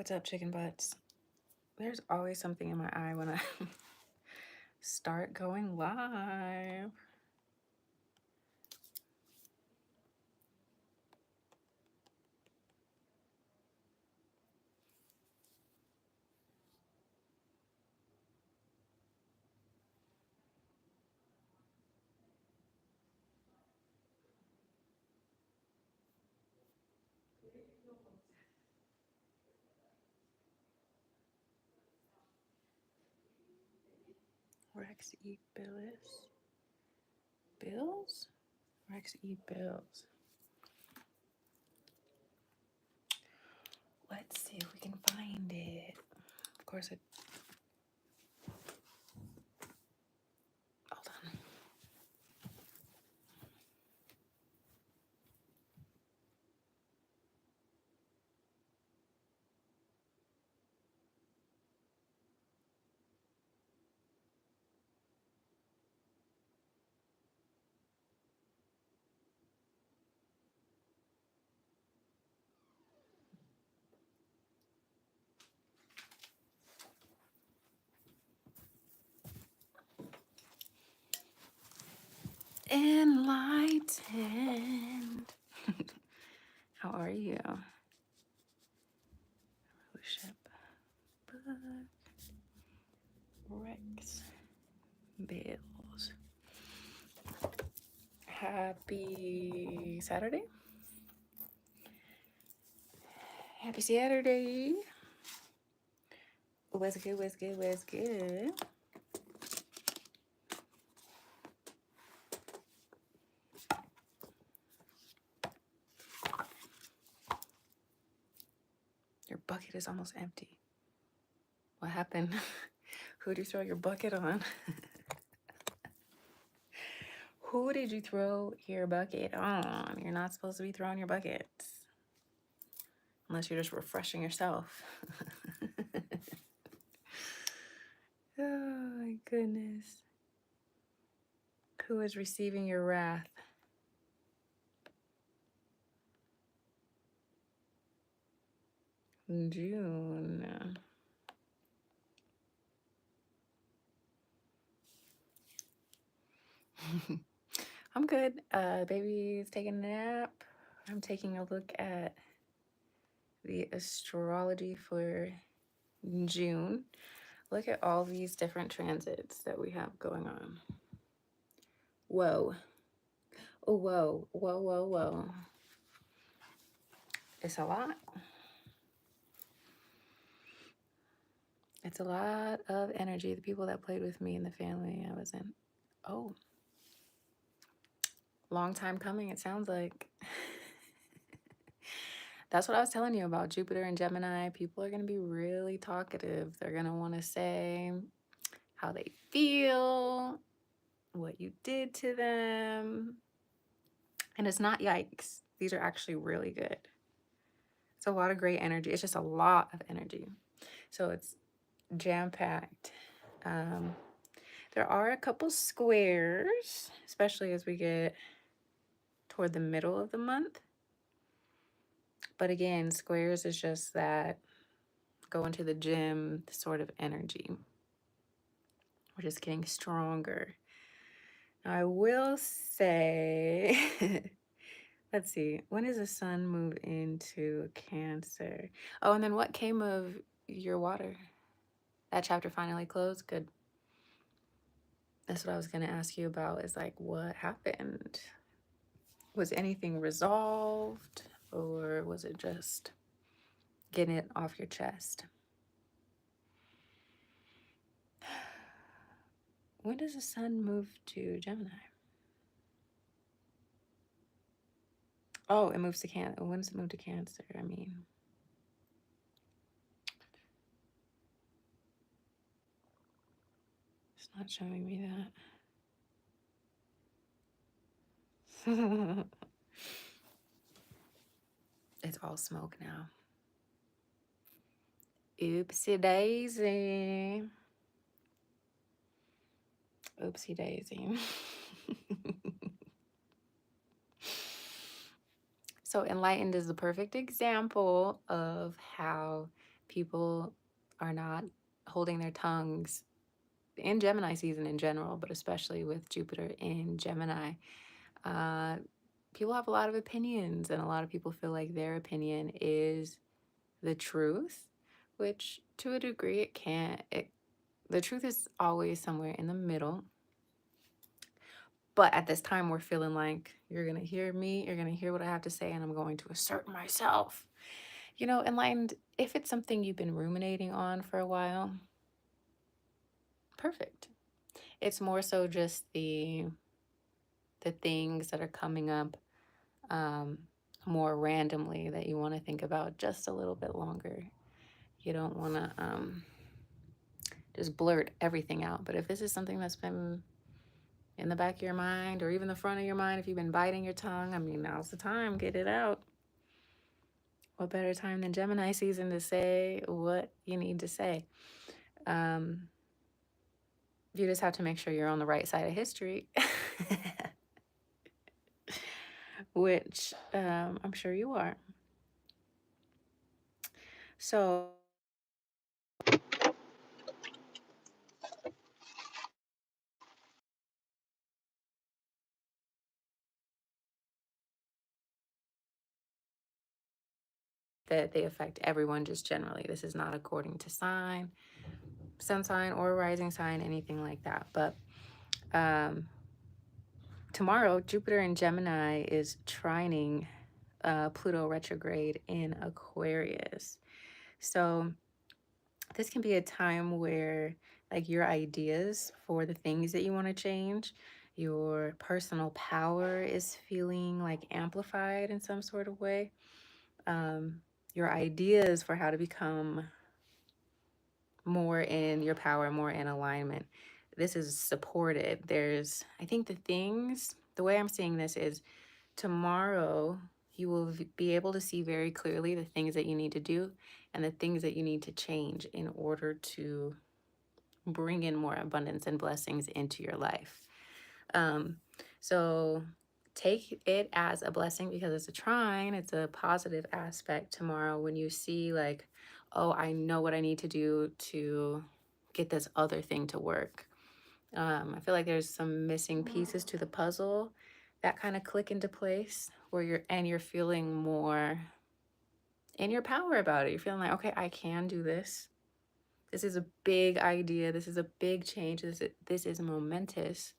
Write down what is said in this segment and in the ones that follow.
What's up, chicken butts? There's always something in my eye when I start going live. Rex E. Bills. Bills? Rex E. Bills. Let's see if we can find it. Of course, it. Hold on. Enlightened. How are you? Ship. Rex Bills. Happy Saturday. Happy Saturday. What's good, what's good, what's good? Your bucket is almost empty. What happened? Who did you throw your bucket on? Who did you throw your bucket on? You're not supposed to be throwing your buckets. Unless you're just refreshing yourself. Oh my goodness. Who is receiving your wrath? June. I'm good. Baby's taking a nap. I'm taking a look at the astrology for June. Look at all these different transits that we have going on. Whoa. Oh, whoa. Whoa, whoa, whoa. It's a lot. It's a lot of energy. The people that played with me in the family I was in. Oh. Long time coming, it sounds like. That's what I was telling you about Jupiter and Gemini. People are going to be really talkative. They're going to want to say how they feel, what you did to them. And it's not yikes. These are actually really good. It's a lot of great energy. It's just a lot of energy. So it's jam-packed. There are a couple squares, especially as we get toward the middle of the month. But again, squares is just that going to the gym sort of energy. We're just getting stronger. Now, I will say, let's see, when does the sun move into Cancer? Oh, and then what came of your water? That chapter finally closed? Good. That's what I was going to ask you about, is like, what happened? Was anything resolved, or was it just getting it off your chest? When does the sun move to Gemini? Oh, it moves to Cancer. When does it move to Cancer? I mean, it's not showing me that. It's all smoke now. Oopsie daisy. Oopsie daisy. So enlightened is the perfect example of how People are not holding their tongues in Gemini season in general, but especially with Jupiter in Gemini. Uh, People have a lot of opinions, and a lot of people feel like their opinion is the truth, which to a degree it can't. The truth is always somewhere in the middle. But at this time, we're feeling like you're going to hear me, you're going to hear what I have to say, and I'm going to assert myself. Enlightened, if it's something you've been ruminating on for a while, perfect. It's more so just the things that are coming up um, more randomly that you want to think about just a little bit longer. You don't want to just blurt everything out. But if this is something that's been in the back of your mind or even the front of your mind, if you've been biting your tongue, I mean, now's the time, get it out. What better time than Gemini season to say what you need to say? Um, you just have to make sure you're on the right side of history, which I'm sure you are. So, that they affect everyone just generally. This is not according to sign, sun sign, or rising sign, anything like that. But tomorrow, Jupiter in Gemini is trining Pluto retrograde in Aquarius. So this can be a time where like your ideas for the things that you want to change, your personal power is feeling like amplified in some sort of way. Your ideas for how to become more in your power, more in alignment. This is supported. I think the way I'm seeing this is tomorrow you will be able to see very clearly the things that you need to do and the things that you need to change in order to bring in more abundance and blessings into your life. Um, so take it as a blessing because it's a trine, it's a positive aspect tomorrow when you see, like, oh, I know what I need to do to get this other thing to work. I feel like there's some missing pieces to the puzzle that kind of click into place where you're feeling more in your power about it. You're feeling like, okay, I can do this. This is a big idea. This is a big change. This is momentous,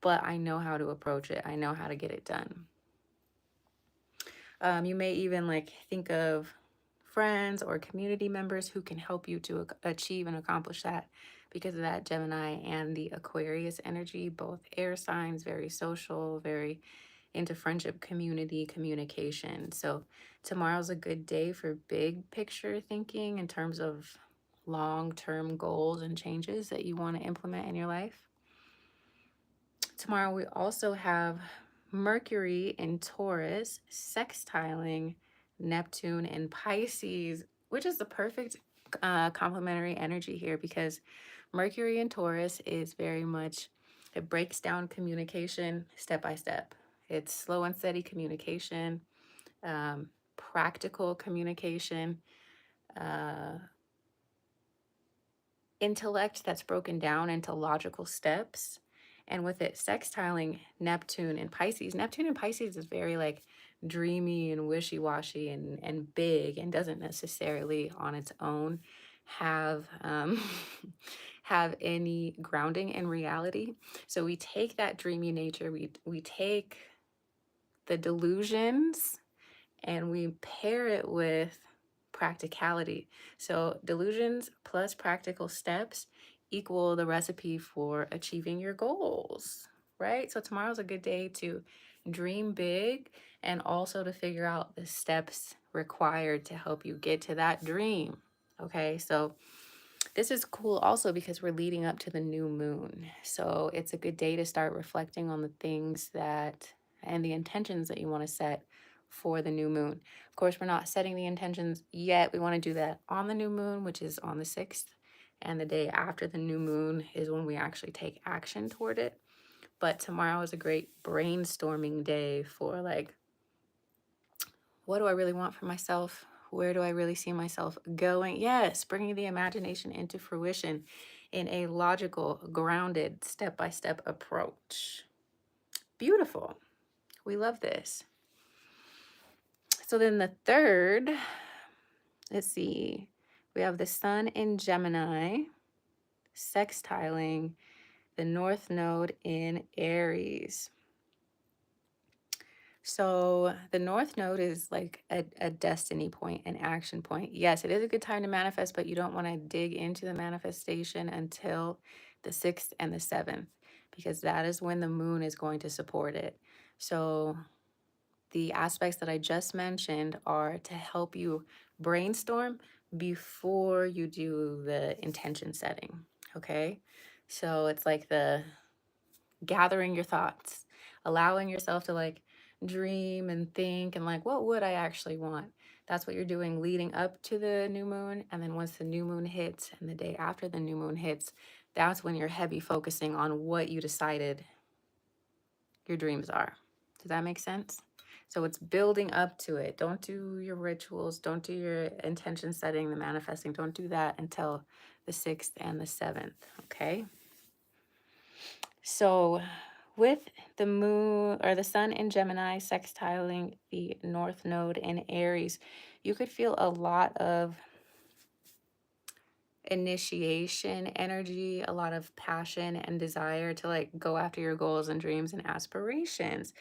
but I know how to approach it. I know how to get it done. You may even like think of friends or community members who can help you to achieve and accomplish that because of that Gemini and the Aquarius energy, both air signs, very social, very into friendship, community, communication. So tomorrow's a good day for big picture thinking in terms of long-term goals and changes that you want to implement in your life. Tomorrow we also have Mercury in Taurus sextiling Neptune in Pisces, which is the perfect complementary energy here because Mercury in Taurus is very much, it breaks down communication step by step. It's slow and steady communication, practical communication, uh, intellect that's broken down into logical steps. And with it sextiling Neptune and Pisces is very like dreamy and wishy-washy and big and doesn't necessarily on its own have have any grounding in reality. So we take that dreamy nature, we take the delusions and we pair it with practicality. So delusions plus practical steps equal the recipe for achieving your goals, right? So tomorrow's a good day to dream big and also to figure out the steps required to help you get to that dream. Okay, so this is cool also because we're leading up to the new moon. So it's a good day to start reflecting on the things that and the intentions that you want to set for the new moon. Of course, we're not setting the intentions yet. We want to do that on the new moon, which is on the 6th. And the day after the new moon is when we actually take action toward it. But tomorrow is a great brainstorming day for like, what do I really want for myself? Where do I really see myself going? Yes, bringing the imagination into fruition in a logical, grounded, step-by-step approach. Beautiful. We love this. So then the third, let's see, we have the sun in Gemini, sextiling the North Node in Aries. So the North Node is like a destiny point, an action point. Yes, it is a good time to manifest, but you don't want to dig into the manifestation until the 6th and the 7th, because that is when the moon is going to support it. So the aspects that I just mentioned are to help you brainstorm before you do the intention setting. Okay. So it's like the gathering your thoughts, allowing yourself to like dream and think and like, what would I actually want? That's what you're doing leading up to the new moon. And then once the new moon hits and the day after the new moon hits, that's when you're heavy focusing on what you decided your dreams are. Does that make sense? So it's building up to it. Don't do your rituals. Don't do your intention setting, the manifesting. Don't do that until the 6th and the 7th. Okay. So with the moon or the sun in Gemini sextiling the North Node in Aries, you could feel a lot of initiation energy, a lot of passion and desire to like go after your goals and dreams and aspirations.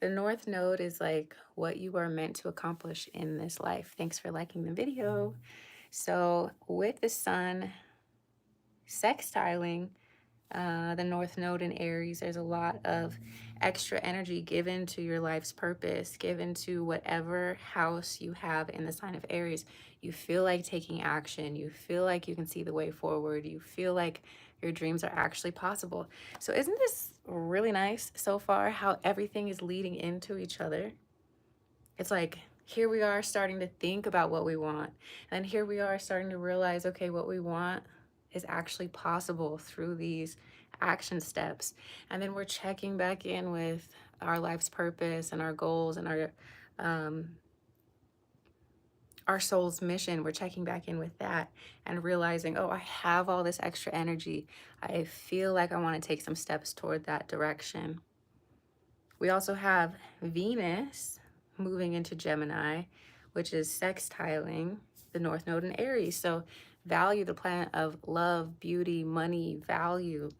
The North Node is like what you are meant to accomplish in this life. Thanks for liking the video. So with the sun sextiling the North Node in Aries, there's a lot of extra energy given to your life's purpose, given to whatever house you have in the sign of Aries. You feel like taking action. You feel like you can see the way forward. You feel like your dreams are actually possible. So isn't this really nice so far, how everything is leading into each other? It's like, here we are starting to think about what we want. And here we are starting to realize, okay, what we want is actually possible through these action steps. And then we're checking back in with our life's purpose and our goals and our soul's mission. We're checking back in with that and realizing, oh, I have all this extra energy. I feel like I want to take some steps toward that direction. We also have Venus moving into Gemini, which is sextiling the North Node in Aries. So value, the planet of love, beauty, money, value,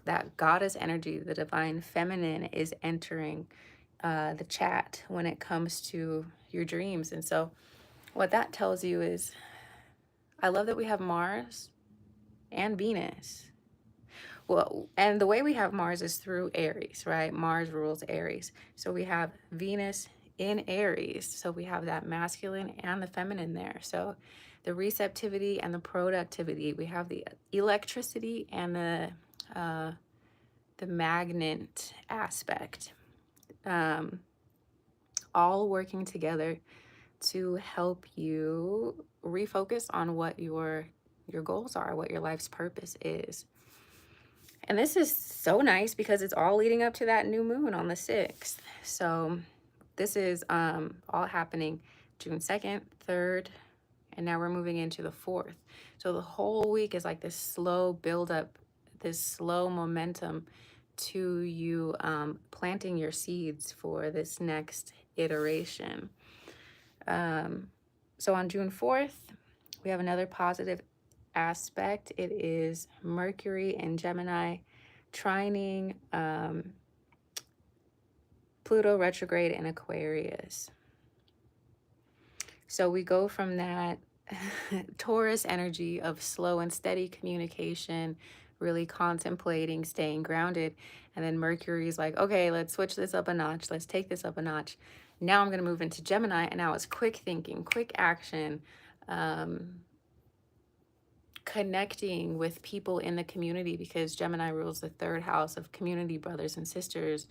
that goddess energy, the divine feminine is entering the chat when it comes to your dreams. And so what that tells you is, I love that we have Mars and Venus. Well, and the way we have Mars is through Aries, right? Mars rules Aries. So we have Venus in Aries. So we have that masculine and the feminine there. So the receptivity and the productivity, we have the electricity and the magnet aspect, all working together to help you refocus on what your goals are, what your life's purpose is. And this is so nice because it's all leading up to that new moon on the 6th. So this is all happening June 2nd, 3rd, and now we're moving into the 4th. So the whole week is like this slow buildup, this slow momentum to you planting your seeds for this next iteration. So on June 4th, we have another positive aspect. It is Mercury in Gemini trining Pluto retrograde in Aquarius. So we go from that Taurus energy of slow and steady communication, really contemplating, staying grounded. And then Mercury's like, okay, let's switch this up a notch. Let's take this up a notch. Now I'm going to move into Gemini. And now it's quick thinking, quick action, connecting with people in the community, because Gemini rules the 3rd house of community, brothers and sisters,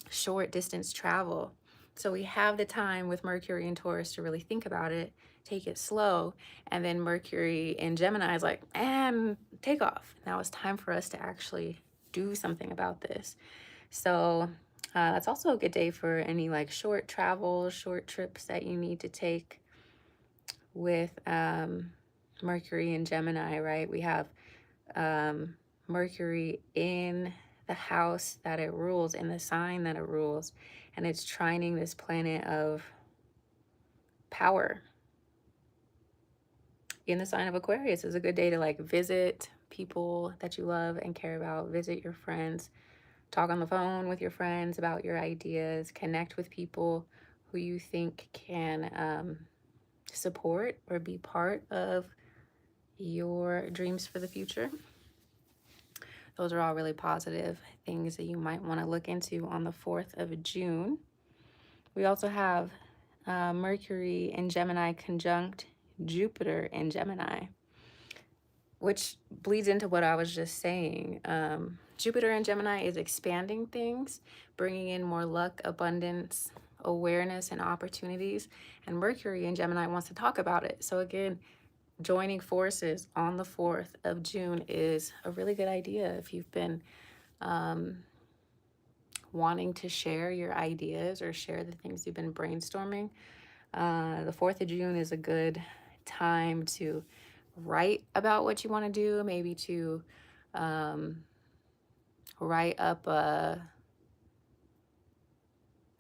short distance travel. So we have the time with Mercury and Taurus to really think about it, take it slow. And then Mercury in Gemini is like, and take off. Now it's time for us to actually do something about this. So That's also a good day for any like short travels, short trips that you need to take with Mercury and Gemini, right? We have um, Mercury in the house that it rules, in the sign that it rules, and it's trining this planet of power in the sign of Aquarius. Is a good day to like visit people that you love and care about, visit your friends, talk on the phone with your friends about your ideas, connect with people who you think can support or be part of your dreams for the future. Those are all really positive things that you might want to look into on the 4th of June. We also have Mercury in Gemini conjunct Jupiter in Gemini, which bleeds into what I was just saying. Jupiter in Gemini is expanding things, bringing in more luck, abundance, awareness, and opportunities. And Mercury in Gemini wants to talk about it. So, again, joining forces on the 4th of June is a really good idea if you've been wanting to share your ideas or share the things you've been brainstorming. The 4th of June is a good time to write about what you want to do, maybe to write up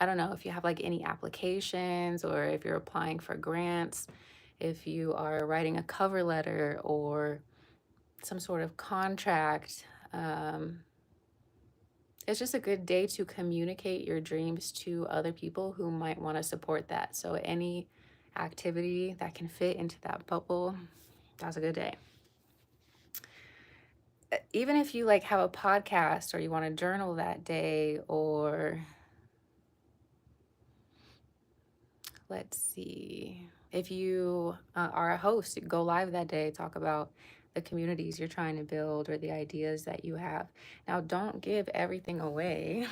I don't know if you have like any applications or if you're applying for grants, if you are writing a cover letter or some sort of contract. It's just a good day to communicate your dreams to other people who might want to support that. So any activity that can fit into that bubble, that's a good day. Even if you like have a podcast or you want to journal that day, or let's see, if you are a host, go live that day, talk about the communities you're trying to build or the ideas that you have. Now, don't give everything away.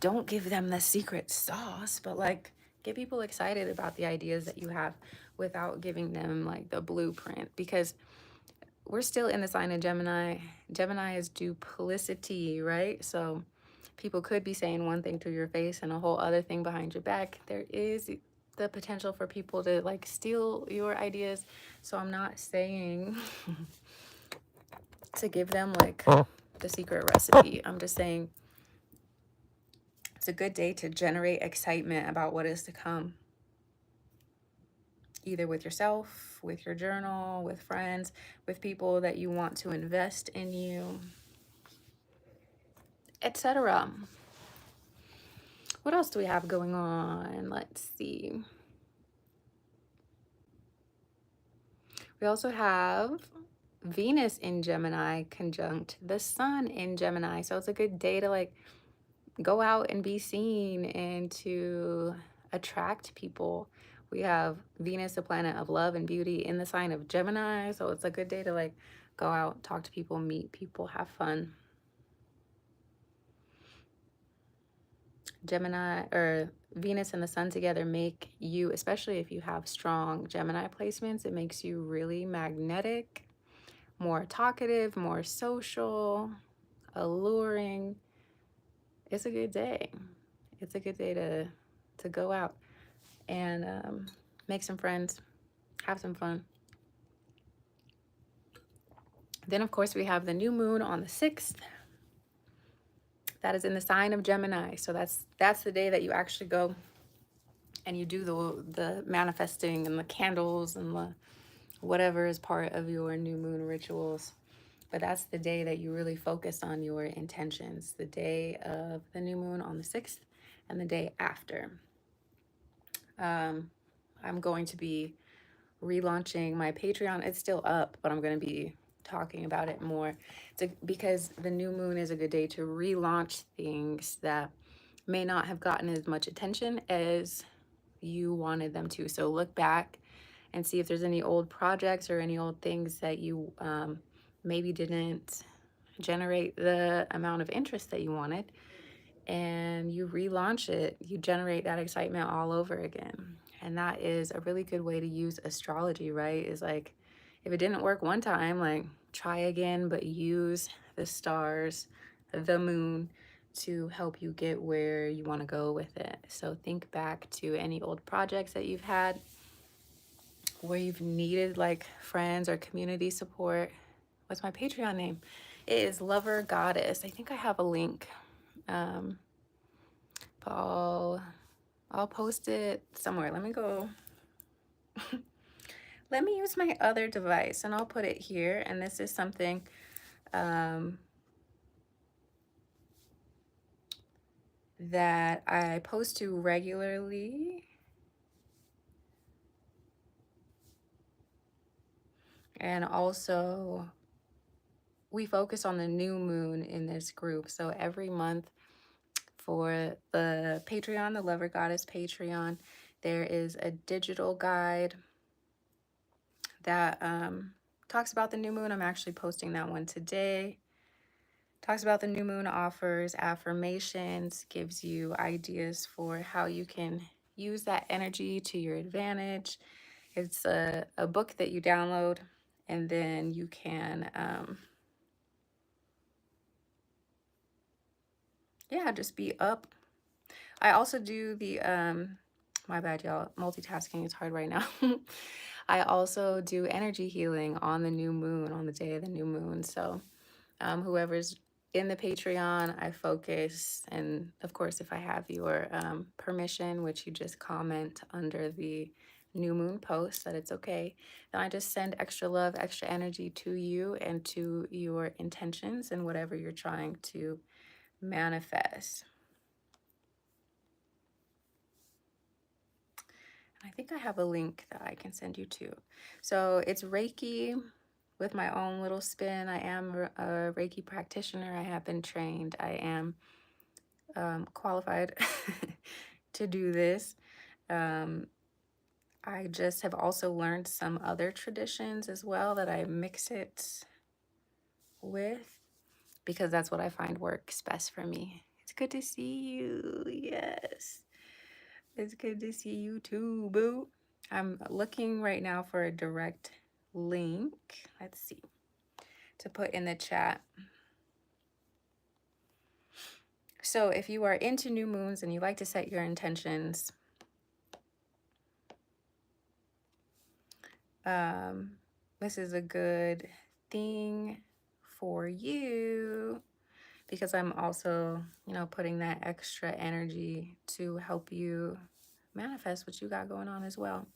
Don't give them the secret sauce, but like get people excited about the ideas that you have without giving them like the blueprint, because we're still in the sign of Gemini. Gemini is duplicity, right? So people could be saying one thing to your face and a whole other thing behind your back. There is the potential for people to like steal your ideas. So I'm not saying to give them like the secret recipe. I'm just saying it's a good day to generate excitement about what is to come, either with yourself, with your journal, with friends, with people that you want to invest in you, etc. What else do we have going on? Let's see. We also have Venus in Gemini conjunct the Sun in Gemini. So it's a good day to like go out and be seen and to attract people. We have Venus, the planet of love and beauty, in the sign of Gemini. So it's a good day to like go out, talk to people, meet people, have fun. Gemini or Venus and the Sun together make you, especially if you have strong Gemini placements, it makes you really magnetic, more talkative, more social, alluring. It's a good day. It's a good day to go out and make some friends, have some fun. Then, of course, we have the new moon on the 6th. That is in the sign of Gemini. So that's the day that you actually go and you do the manifesting and the candles and the whatever is part of your new moon rituals. But that's the day that you really focus on your intentions, the day of the new moon on the 6th and the day after. I'm going to be relaunching my Patreon. It's still up, but I'm going to be talking about it more. Because the new moon is a good day to relaunch things that may not have gotten as much attention as you wanted them to. So look back and see if there's any old projects or any old things that you maybe didn't generate the amount of interest that you wanted, and you relaunch it. You generate that excitement all over again. And that is a really good way to use astrology, right? Is like, if it didn't work one time, like try again, but use the stars, the moon to help you get where you want to go with it. So think back to any old projects that you've had where you've needed like friends or community support. What's my Patreon name? It is Lover Goddess. I think I have a link. Um, but I'll post it somewhere. Let me go. Let me use my other device and I'll put it here. And this is something that I post to regularly. And also, we focus on the new moon in this group. So every month for the Patreon, the Lover Goddess Patreon, there is a digital guide that talks about the new moon. I'm actually posting that one today. Talks about the new moon, offers affirmations, gives you ideas for how you can use that energy to your advantage. It's a book that you download and then you can, yeah, just be up. I also do the, my bad, y'all, multitasking is hard right now. I also do energy healing on the new moon, on the day of the new moon. So whoever's in the Patreon, I focus, and of course, if I have your permission, which you just comment under the new moon post that it's okay, then I just send extra love, extra energy to you and to your intentions and whatever you're trying to manifest. I think I have a link that I can send you to. So it's Reiki with my own little spin. I am a Reiki practitioner. I have been trained. I am qualified to do this. I just have also learned some other traditions as well that I mix it with because that's what I find works best for me. It's good to see you. Yes. It's good to see you too, boo. I'm looking right now for a direct link. Let's see. To put in the chat. So if you are into new moons and you like to set your intentions, this is a good thing for you because I'm also, putting that extra energy to help you manifest what you got going on as well.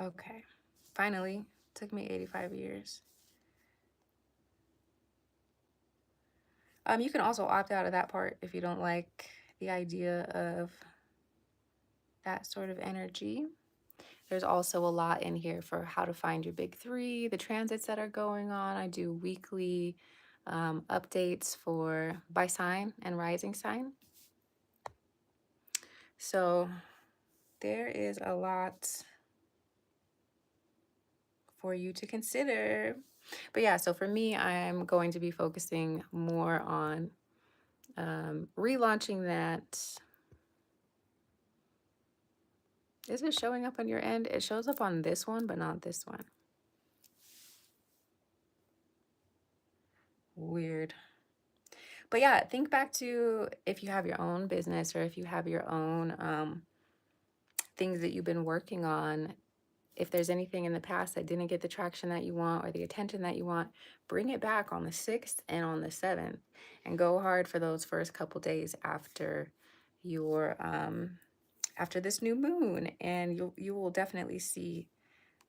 Okay. Finally, took me 85 years. You can also opt out of that part if you don't like the idea of that sort of energy. There's also a lot in here for how to find your big three, the transits that are going on. I do weekly updates for by sign and rising sign. So there is a lot for you to consider. But yeah, so for me, I'm going to be focusing more on relaunching that. Is it showing up on your end? It shows up on this one, but not this one. Weird. But yeah, think back to if you have your own business or if you have your own things that you've been working on. If there's anything in the past that didn't get the traction that you want or the attention that you want, bring it back on the 6th and on the 7th and go hard for those first couple days after your after this new moon, and you will definitely see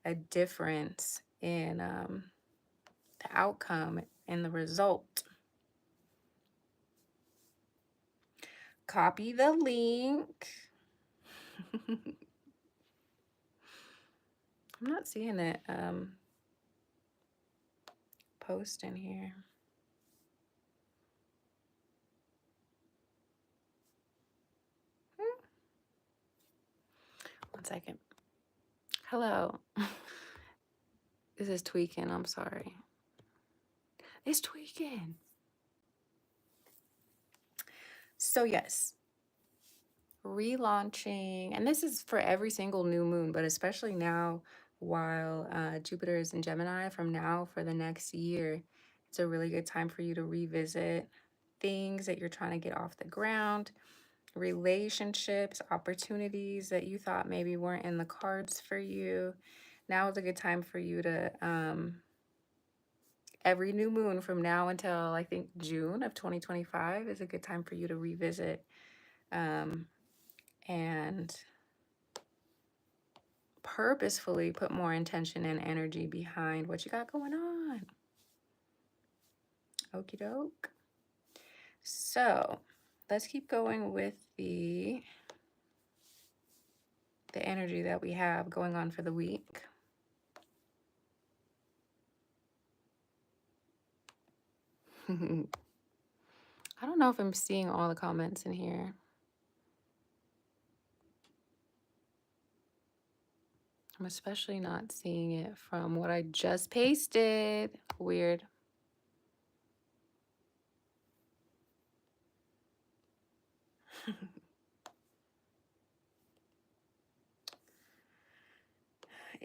a difference in the outcome and the result. Copy the link. I'm not seeing it post in here. One second. Hello. This is tweaking. I'm sorry. It's tweaking. So yes, relaunching, and this is for every single new moon, but especially now while Jupiter is in Gemini, from now for the next year, It's a really good time for you to revisit things that you're trying to get off the ground, relationships, opportunities that you thought maybe weren't in the cards for you. Now is a good time for you to, every new moon from now until I think June of 2025 is a good time for you to revisit um, and purposefully put more intention and energy behind what you got going on. Okie doke. So let's keep going with the energy that we have going on for the week. I don't know if I'm seeing all the comments in here. I'm especially not seeing it from what I just pasted. Weird.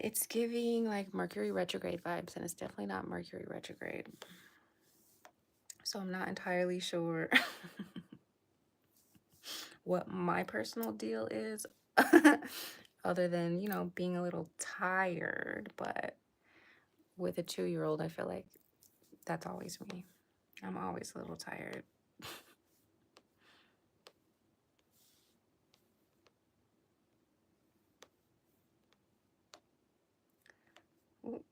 It's giving like Mercury retrograde vibes, and it's definitely not Mercury retrograde. So I'm not entirely sure what my personal deal is, other than, being a little tired. But with a 2-year-old, I feel like that's always me. I'm always a little tired. Ooh,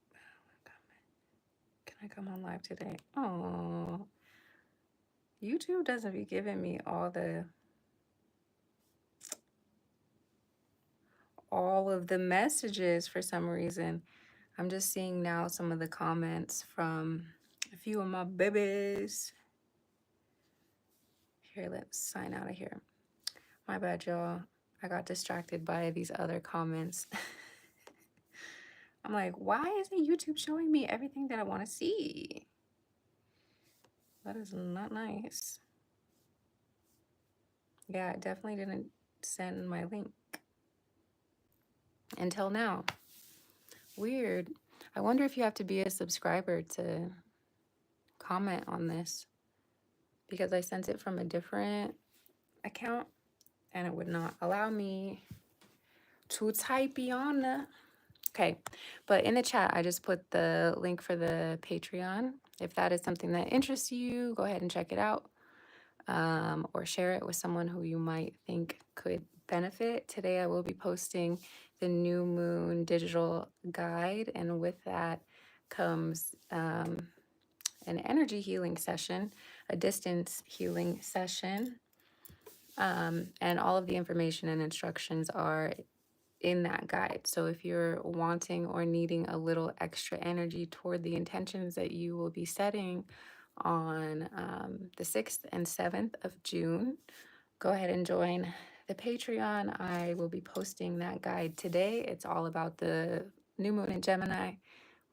can I come on live today? Oh, YouTube doesn't be giving me all of the messages for some reason. I'm just seeing now some of the comments from a few of my babies. Here, let's sign out of here. My bad, y'all. I got distracted by these other comments. I'm like, why isn't YouTube showing me everything that I want to see? That is not nice. Yeah, it definitely didn't send my link until now. Weird. I wonder if you have to be a subscriber to comment on this, because I sent it from a different account and it would not allow me to type beyond that. Okay, but in the chat, I just put the link for the Patreon. If that is something that interests you, go ahead and check it out, or share it with someone who you might think could benefit. Today, I will be posting the new moon digital guide, and with that comes an energy healing session, a distance healing session, and all of the information and instructions are in that guide. So if you're wanting or needing a little extra energy toward the intentions that you will be setting on the 6th and 7th of June, go ahead and join the Patreon. I will be posting that guide today. It's all about the new moon in Gemini,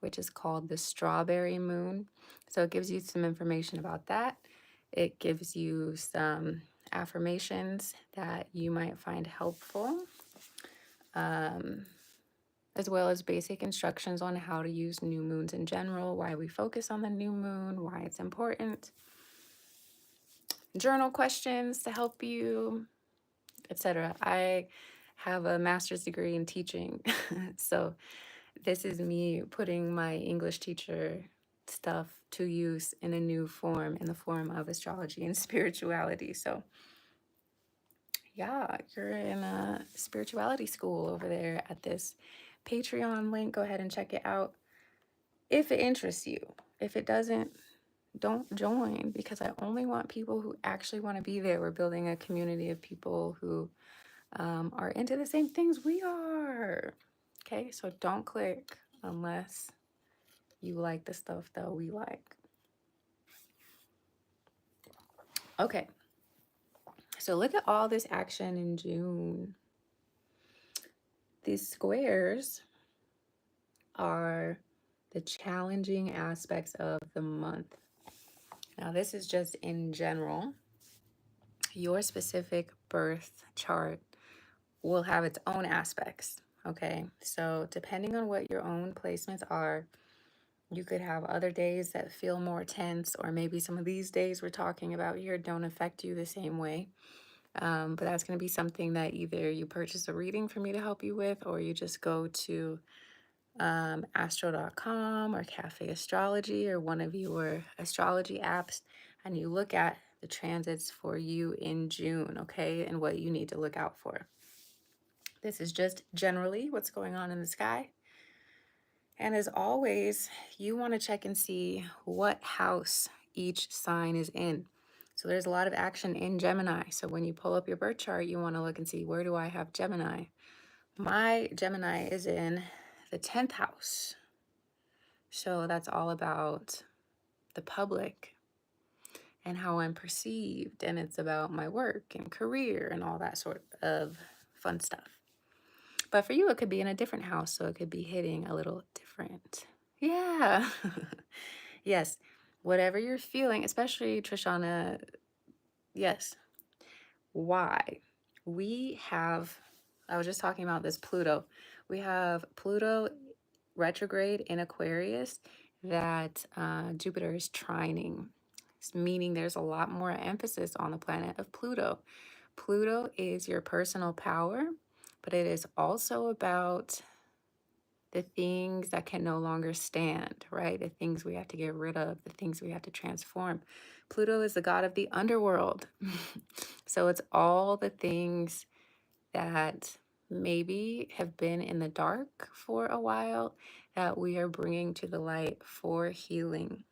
which is called the strawberry moon. So it gives you some information about that. It gives you some affirmations that you might find helpful, as well as basic instructions on how to use new moons in general, why we focus on the new moon, why it's important, journal questions to help you, etc. I have a master's degree in teaching, so this is me putting my English teacher stuff to use in a new form, in the form of astrology and spirituality. So yeah, you're in a spirituality school over there at this Patreon link. Go ahead and check it out if it interests you. If it doesn't, don't join, because I only want people who actually want to be there. We're building a community of people who are into the same things we are. Okay, so don't click unless you like the stuff that we like. Okay, so look at all this action in June. These squares are the challenging aspects of the month. Now, this is just in general. Your specific birth chart will have its own aspects, okay? So depending on what your own placements are, You could have other days that feel more tense, or maybe some of these days we're talking about here don't affect you the same way. But that's going to be something that either you purchase a reading for me to help you with, or you just go to astro.com or Cafe Astrology or one of your astrology apps, and you look at the transits for you in June, okay, and what you need to look out for. This is just generally what's going on in the sky. And as always, you want to check and see what house each sign is in. So there's a lot of action in Gemini. So when you pull up your birth chart, you want to look and see, where do I have Gemini? My Gemini is in the 10th house. So that's all about the public and how I'm perceived. And it's about my work and career and all that sort of fun stuff. But for you, it could be in a different house. So it could be hitting a little different. Yeah. Yes. Whatever you're feeling, especially Trishana, yes. Why? We have, I was just talking about this Pluto. We have Pluto retrograde in Aquarius that Jupiter is trining, meaning there's a lot more emphasis on the planet of Pluto. Pluto is your personal power, but it is also about the things that can no longer stand, right? The things we have to get rid of, the things we have to transform. Pluto is the god of the underworld. So it's all the things that maybe have been in the dark for a while that we are bringing to the light for healing.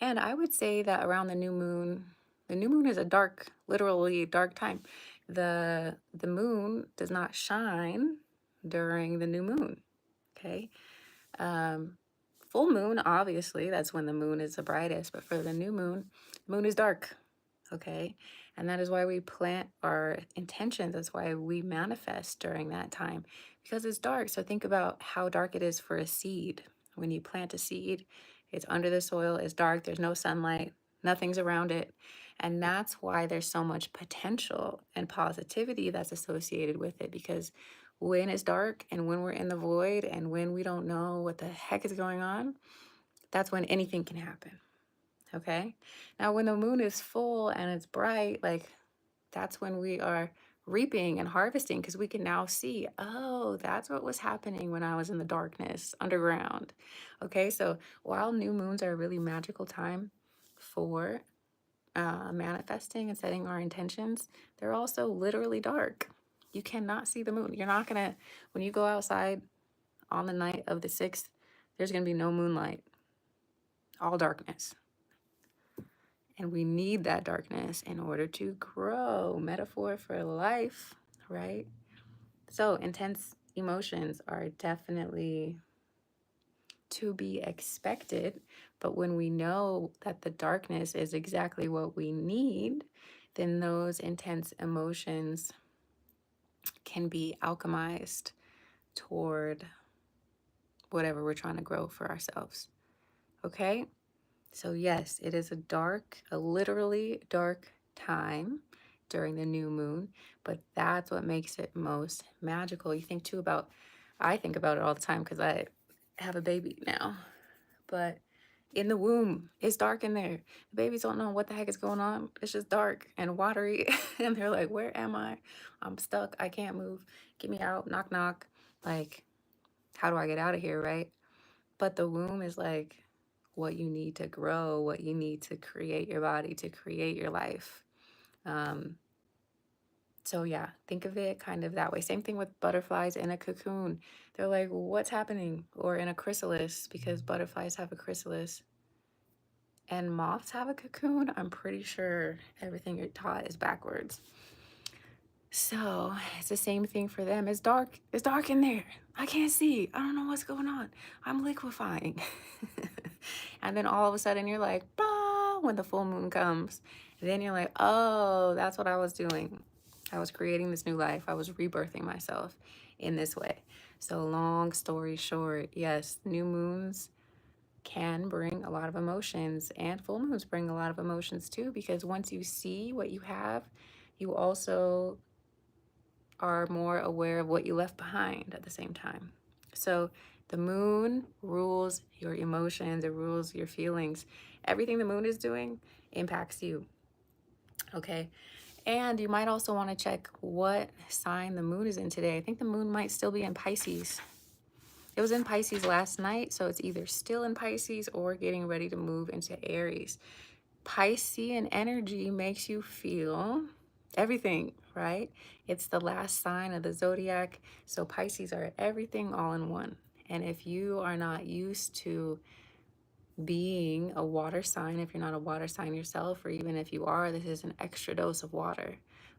And I would say that around the new moon is a dark, literally dark time. The moon does not shine during the new moon. Okay. Um, Full moon, obviously, that's when the moon is the brightest, but for the new moon, moon is dark. Okay. And that is why we plant our intentions. That's why we manifest during that time, because it's dark. So think about how dark it is for a seed. When you plant a seed, it's under the soil, it's dark, there's no sunlight, nothing's around it. And that's why there's so much potential and positivity that's associated with it, because when it's dark and when we're in the void and when we don't know what the heck is going on, that's when anything can happen. Okay. Now, when the moon is full and it's bright, like that's when we are reaping and harvesting, because we can now see, oh, that's what was happening when I was in the darkness underground. Okay. So while new moons are a really magical time for manifesting and setting our intentions, they're also literally dark. You cannot see the moon. You're not going to, when you go outside on the night of the 6th, there's going to be no moonlight, all darkness. And we need that darkness in order to grow. Metaphor for life, right? So intense emotions are definitely to be expected. But when we know that the darkness is exactly what we need, then those intense emotions can be alchemized toward whatever we're trying to grow for ourselves. Okay? So, yes, it is a literally dark time during the new moon, but that's what makes it most magical. You think too about, I think about it all the time because I have a baby now, but in the womb, it's dark in there. The babies don't know what the heck is going on. It's just dark and watery. And they're like, where am I? I'm stuck. I can't move. Get me out. Knock, knock. Like, how do I get out of here, right? But the womb is like what you need to grow, what you need to create your body, to create your life. Um, so yeah, think of it kind of that way. Same thing with butterflies in a cocoon. They're like, what's happening? Or in a chrysalis, because butterflies have a chrysalis and moths have a cocoon. I'm pretty sure everything you're taught is backwards. So it's the same thing for them. It's dark. It's dark in there. I can't see. I don't know what's going on. I'm liquefying. And then all of a sudden you're like, bah, when the full moon comes. Then you're like, oh, that's what I was doing. I was creating this new life. I was rebirthing myself in this way. So long story short, yes, new moons can bring a lot of emotions, and full moons bring a lot of emotions too, because once you see what you have, you also are more aware of what you left behind at the same time. So the moon rules your emotions, it rules your feelings. Everything the moon is doing impacts you. Okay. And you might also want to check what sign the moon is in today. I think the moon might still be in Pisces. It was in Pisces last night, so it's either still in Pisces or getting ready to move into Aries. Piscean energy makes you feel everything, right? It's the last sign of the zodiac. So Pisces are everything all in one. And if you are not used to being a water sign, if you're not a water sign yourself, or even if you are, this is an extra dose of water.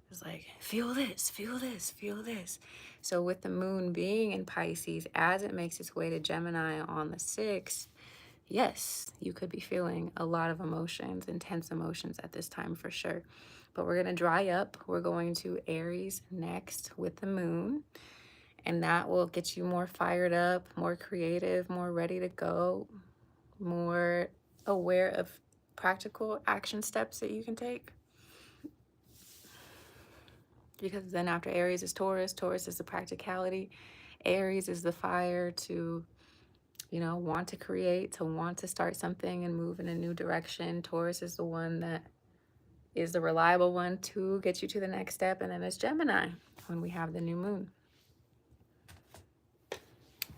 It's like, feel this, feel this, feel this. So with the moon being in Pisces, as it makes its way to Gemini on the 6th, yes, you could be feeling a lot of emotions, intense emotions at this time for sure. But we're going to dry up. We're going to Aries next with the moon. And that will get you more fired up, more creative, more ready to go, more aware of practical action steps that you can take. Because then after Aries is Taurus. Taurus is the practicality. Aries is the fire to, want to create, to want to start something and move in a new direction. Taurus is the one that is the reliable one to get you to the next step. And then it's Gemini when we have the new moon.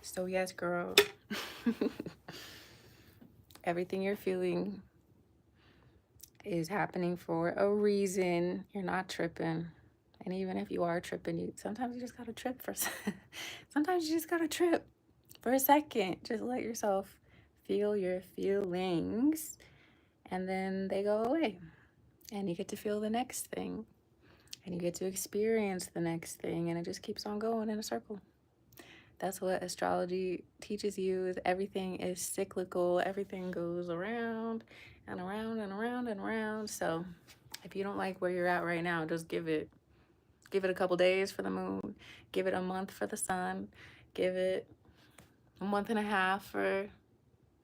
So yes, girl, everything you're feeling is happening for a reason. You're not tripping. And even if you are tripping, sometimes you just gotta trip for sometimes you just gotta trip for a second. Just let yourself feel your feelings and then they go away. And you get to feel the next thing. And you get to experience the next thing, and it just keeps on going in a circle. That's what astrology teaches you, is everything is cyclical. Everything goes around and around and around and around. So if you don't like where you're at right now, just give it a couple days for the moon, give it a month for the sun, give it a month and a half for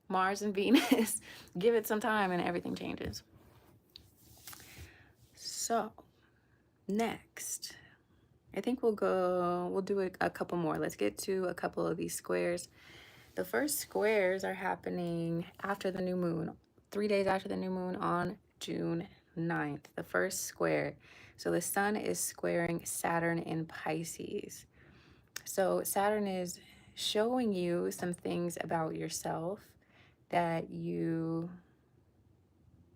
Mars and Venus. Give it some time and everything changes. So next, I think we'll do a couple more. Let's get to a couple of these squares. The first squares are happening after the new moon, 3 days after the new moon on June 9th, the first square. So the sun is squaring Saturn in Pisces. So Saturn is showing you some things about yourself that you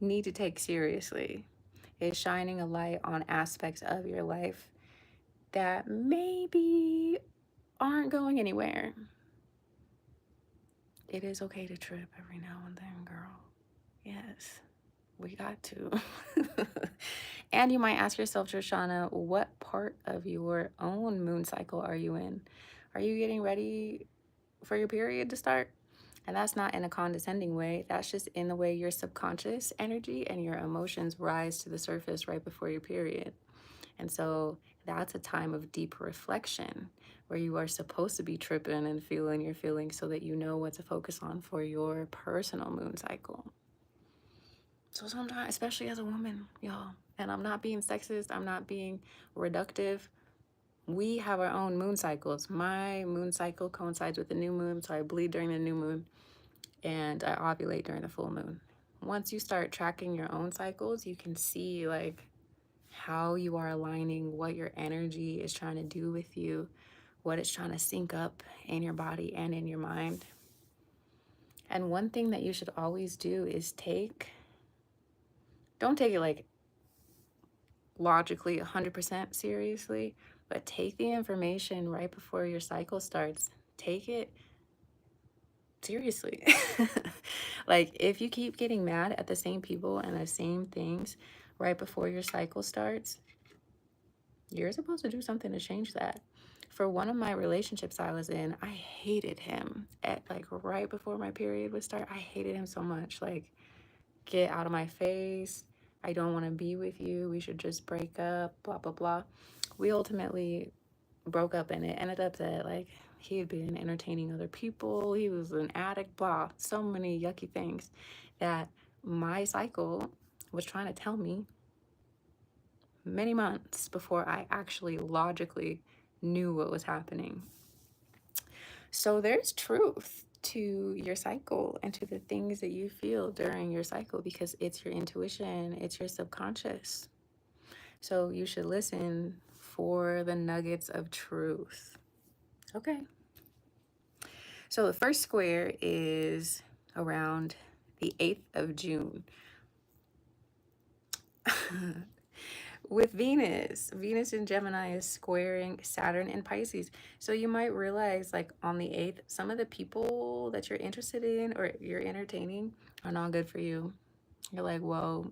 need to take seriously. It's shining a light on aspects of your life that maybe aren't going anywhere. It is okay to trip every now and then, girl. Yes, we got to. And you might ask yourself, Trishana, what part of your own moon cycle are you in? Are you getting ready for your period to start? And that's not in a condescending way. That's just in the way your subconscious energy and your emotions rise to the surface right before your period. And so that's a time of deep reflection where you are supposed to be tripping and feeling your feelings so that you know what to focus on for your personal moon cycle. So sometimes, especially as a woman, y'all, and I'm not being sexist, I'm not being reductive, we have our own moon cycles. My moon cycle coincides with the new moon, so I bleed during the new moon and I ovulate during the full moon. Once you start tracking your own cycles, you can see like how you are aligning, what your energy is trying to do with you, what it's trying to sync up in your body and in your mind. And one thing that you should always do is don't take it like logically 100% seriously, but take the information right before your cycle starts. Take it seriously. Like if you keep getting mad at the same people and the same things right before your cycle starts, you're supposed to do something to change that. For one of my relationships I was in, I hated him at like right before my period would start. I hated him so much. Like, get out of my face. I don't want to be with you. We should just break up, blah, blah, blah. We ultimately broke up, and it ended up that like he had been entertaining other people. He was an addict, blah, so many yucky things that my cycle was trying to tell me many months before I actually logically knew what was happening. So there's truth to your cycle and to the things that you feel during your cycle because it's your intuition, it's your subconscious. So you should listen for the nuggets of truth. Okay. So the first square is around the 8th of June. With Venus in Gemini is squaring Saturn in Pisces. So you might realize, like, on the 8th, some of the people that you're interested in or you're entertaining are not good for you. You're like, whoa,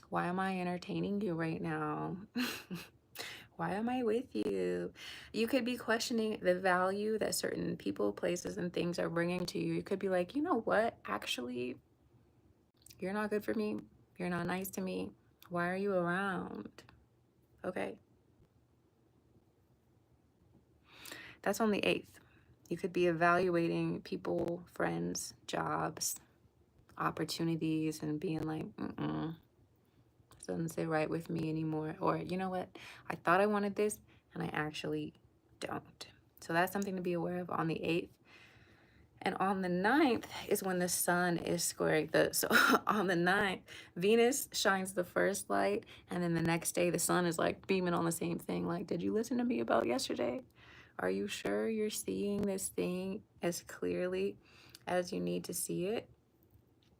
why am I entertaining you right now? Why am I with you? You could be questioning the value that certain people, places, and things are bringing to you. You could be like, you know what? Actually, you're not good for me. You're not nice to me. Why are you around? Okay. That's on the 8th. You could be evaluating people, friends, jobs, opportunities, and being like, this doesn't sit right with me anymore. Or, you know what? I thought I wanted this, and I actually don't. So that's something to be aware of on the 8th. And on the 9th is when the sun is squaring so on the 9th, Venus shines the first light, and then the next day the sun is like beaming on the same thing. Like, did you listen to me about yesterday? Are you sure you're seeing this thing as clearly as you need to see it?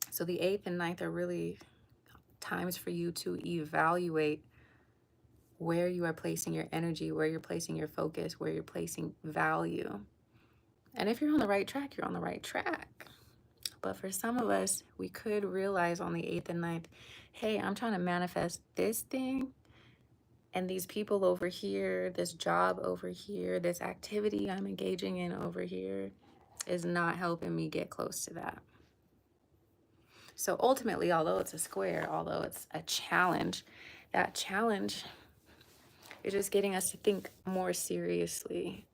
So the 8th and 9th are really times for you to evaluate where you are placing your energy, where you're placing your focus, where you're placing value. And if you're on the right track, you're on the right track. But for some of us, we could realize on the 8th and 9th, hey, I'm trying to manifest this thing, and these people over here, this job over here, this activity I'm engaging in over here is not helping me get close to that. So ultimately, although it's a square, although it's a challenge, that challenge is just getting us to think more seriously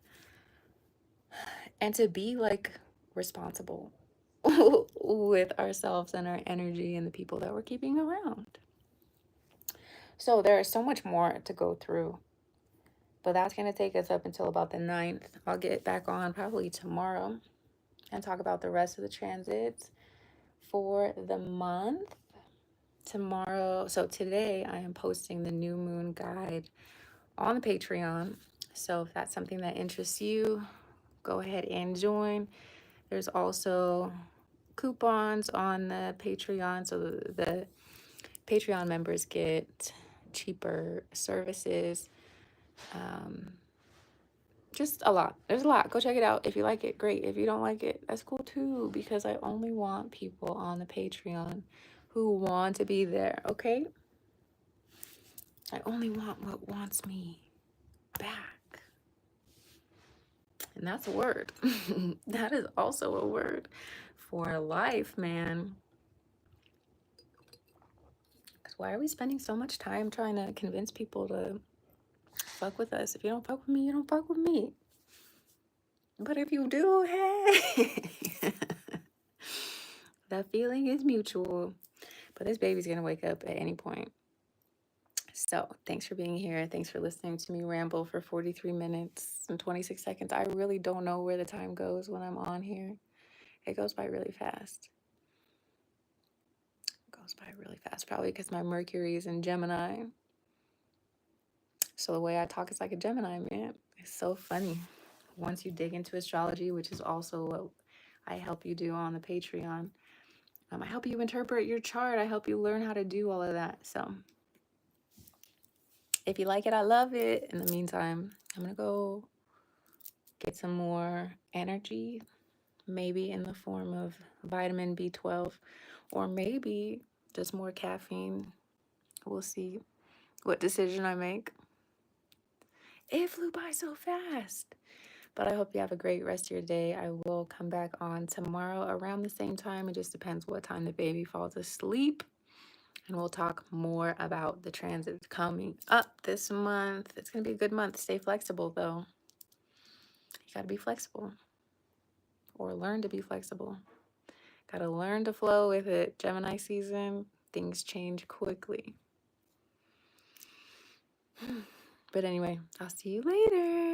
and to be like responsible with ourselves and our energy and the people that we're keeping around. So there is so much more to go through, but that's going to take us up until about the 9th. I'll get back on probably tomorrow and talk about the rest of the transits for the month. Tomorrow, so today I am posting the new moon guide on the Patreon. So if that's something that interests you, go ahead and join. There's also coupons on the Patreon, so the Patreon members get cheaper services. Just a lot. There's a lot. Go check it out. If you like it, great. If you don't like it, that's cool too, because I only want people on the Patreon who want to be there, okay? I only want what wants me back. And that's a word. That is also a word for life, man. Because why are we spending so much time trying to convince people to fuck with us? If you don't fuck with me, you don't fuck with me. But if you do, hey, that feeling is mutual. But this baby's going to wake up at any point. So thanks for being here. Thanks for listening to me ramble for 43 minutes and 26 seconds. I really don't know where the time goes when I'm on here. It goes by really fast. It goes by really fast, probably because my Mercury is in Gemini. So the way I talk is like a Gemini, man. It's so funny. Once you dig into astrology, which is also what I help you do on the Patreon, I help you interpret your chart. I help you learn how to do all of that. So if you like it, I love it. In the meantime, I'm going to go get some more energy, maybe in the form of vitamin B12, or maybe just more caffeine. We'll see what decision I make. It flew by so fast. But I hope you have a great rest of your day. I will come back on tomorrow around the same time. It just depends what time the baby falls asleep. And we'll talk more about the transits coming up this month. It's going to be a good month. Stay flexible, though. You got to be flexible, or learn to be flexible. Got to learn to flow with it. Gemini season, things change quickly. But anyway, I'll see you later.